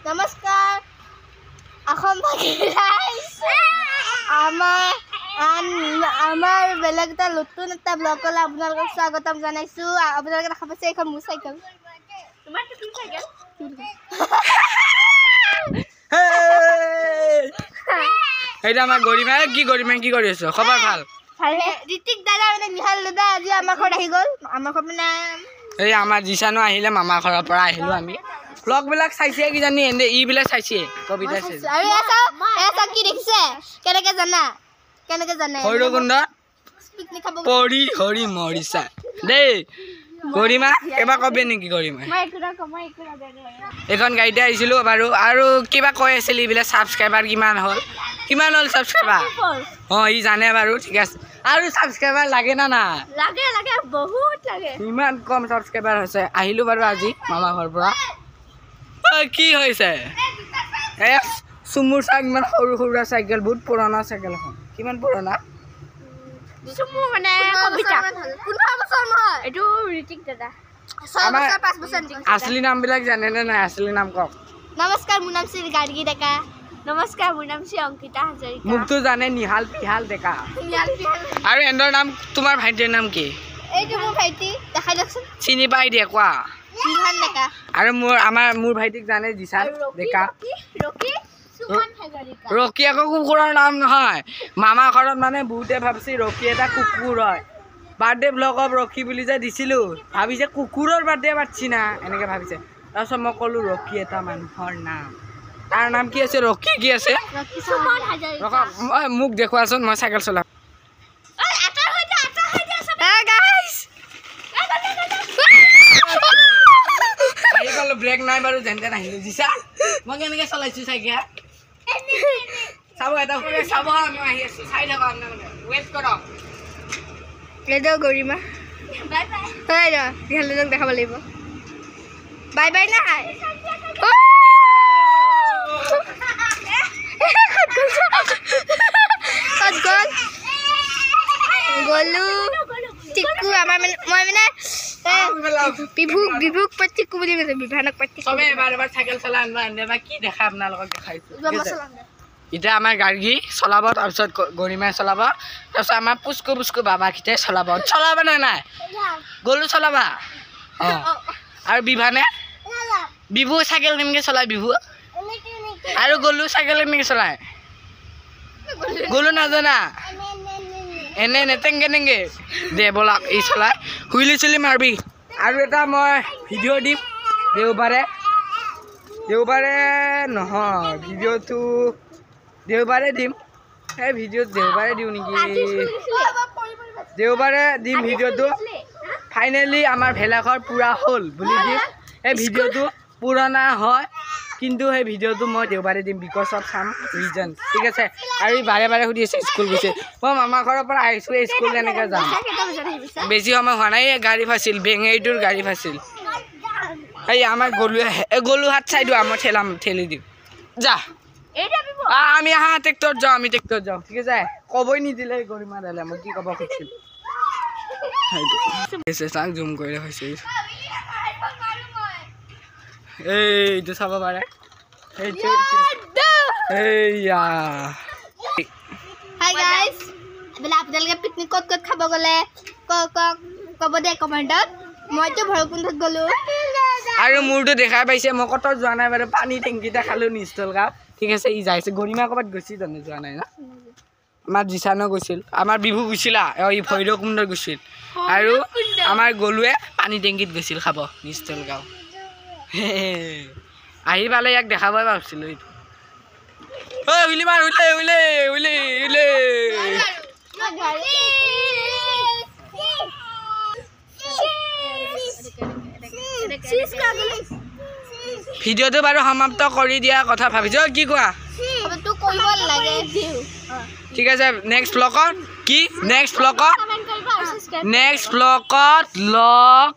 নমস্কাৰ অসম আমাৰ বেলেগ এটা নতুন এটা ব্লগলৈ আপোনালোকক স্বাগতম জনাইছোঁ। আপোনালোকে দেখা পাইছে এইখন মোৰ চাইকেল। তোমাৰটো কি চাইকেল? এইটা আমাৰ গৰিমা কি কৰি আছো? খবৰ ভাল? ভালে। ঋতিক দাদা মানে নিহাল দাদা আজি আমাৰ ঘৰত আহি গ'ল। আমাৰ ঘৰত মানে এই আমাৰ জিচানো আহিলে মামাৰ ঘৰৰ পৰা আহিলো আমি। ব্লগ বিলাক চাইছে কিজানি এনে ইবিলাক চাইছে কবিতা চাইছে। আৰু এসা কি দেখিছে? কেনেকে জানে? ভৈৰৱকুণ্ড পিকনিক খাব পৰি হৰি মৰিছা দেই। গৰিমা এবাৰ কবি নেকি গৰিমা? এখন গাড়ীতে আহিছিলো বাৰু। আৰু কিবা কৈ আছিল এইবিলাক ছাবস্ক্ৰাইবাৰ কিমান হ'ল ছাবস্ক্ৰাইবাৰ? ই জানে বাৰু ঠিক আছে। আৰু ছাবস্ক্ৰাইবাৰ লাগে না না? লাগে বহুত লাগে। ইমান কম ছাবস্ক্ৰাইবাৰ হৈছে। আহিলো বাৰু আজি মামা ঘৰৰ পৰা। কি হৈছে চুমুৰ চাই ইমান সৰু সৰু চাইকেল বহুত পুৰণা চাইকেল এখন। কিমান পুৰণা? আছলি নাম বিলাক জানে নে নাই? আছলি নাম কওক। নমস্কাৰ মোৰ নাম শ্ৰী গাৰ্গী ডেকা। নমস্কাৰ মোৰ নাম শ্ৰী অংকিতা হাজৰিকা। মোকতো জানে নিহাল পিহাল ডেকা। আৰু এন্দৰ নাম তোমাৰ ভাইটিৰ নাম কি? এইটো মোৰ ভাইটি দেখাই দিয়কচোন। চিনি পাই দিয়ে কোৱা। নিহাল ডেকা। আৰু মোৰ ভাইটিক জানে জিচান ডেকা। ৰকি আকৌ কুকুৰৰ নাম নহয়। মামা ঘৰত মানে বহুতে ভাবিছে ৰকি এটা কুকুৰ হয়। বাৰ্থডে ব্লগত ৰকি বুলি যে দিছিলো ভাবিছে কুকুৰৰ বাৰ্থডে পাতিছি না এনেকে ভাবিছে। তাৰপিছত মই ক'লো ৰকি এটা মানুহৰ নাম। তাৰ নাম কি আছে? ৰকি কি আছে? মোক দেখুৱাচোন মই চাইকেল চলাম। ব্ৰেক নাই বাৰু যেনতে নাহিলো জিচা। মই কেনেকে চলাইছো চাইকেল চাব এটা চাব। আমি আহি আছো চাই থাকক আপোনালোকে। ৱেইট কৰক। এইটো গৰিমা। Bye bye. নিহালক দেখাব লাগিব। বাই বাই নাই। গলু টিকু আমাৰ মানে মই মানে বিভুক টিকু বুলি কৈছে। বিভানক চবে এবাৰ চাইকেল চলাই আনিবা। কি দেখা আপোনালোকক দেখাইছো। এতিয়া আমাৰ গাড়ী চলাব, তাৰপিছত গৰিমাই চলাব, তাৰপিছত আমাৰ পুচকু বাবাকেইটাই চলাব নে নাই? গলু চলাবা? আৰু বিভানে বিভু চাইকেল কেনেকে চলাই? বিভু আৰু গলু চাইকেল কেনেকে চলাই? গলু নাজানা? এনে নেটেংগে দে বলাক এই চলাই হুইলি চুলি মাৰবি। আৰু এটা মই ভিডিঅ' দিম দেওবাৰে নহয় ভিডিঅ'টো দেওবাৰে দিম। এই ভিডিঅ'ত দেওবাৰে দিওঁ নেকি? দেওবাৰে দিম ভিডিঅ'টো। ফাইনেলি আমাৰ ভেলাঘৰ পূৰা হ'ল বুলি দিম। এই ভিডিঅ'টো পুৰণা হয় কিন্তু সেই ভিডিঅ'টো মই দেওবাৰে দিম বিকজ অফ চাম ৰিজন। ঠিক আছে। আৰু বাৰে সুধি আছে স্কুল গৈছে। মই মামাৰ ঘৰৰ পৰা আহিছোঁ। এই স্কুল কেনেকৈ যাম? বেছি সময় হোৱা নাই। এই গাড়ী ফাঁচিল বেঙেৰিটোৰ গাড়ী ফাঁচিল। এই আমাৰ গলু হাত চাই দিওঁ। মই ঠেলি দিম যা। আমি ট্ৰেক্টৰত যাওঁ। ঠিক আছে। ক'বই নিদিলে গৰিমা দালে মই কি ক'ব খুজিছিলোঁ। চাক জুম কৰি হৈছে। এইটো চাব পাৰে। আপোনালোকে পিকনিক ক'ত খাব গ'লে ক'ব দে কমেণ্টত। মইতো ভৈৰৱকুণ্ডত গ'লো। আৰু মোৰতো দেখাই পাইছে মই ক'ত যোৱা নাই বাৰু। পানী টেংকিতে খালো নিষ্টল গাঁও। ঠিক আছে। ই যাইছে। গৰিমা ক'ৰবাত গৈছিল জানো? যোৱা নাই না? আমাৰ জিচানো গৈছিল। আমাৰ বিভু গৈছিলা ই ভৈৰৱকুণ্ডত গৈছিল। আৰু আমাৰ গলুৱে পানী টেংকিত গৈছিল খাব নিষ্টল গাঁও। আহি পালে ইয়াক দেখাবই ভাবিছিলোঁ। এইটো ভিডিঅ'টো বাৰু সমাপ্ত কৰি দিয়া কথা ভাবিছো। কি কোৱা? ঠিক আছে। নেক্সট ব্লগত লগ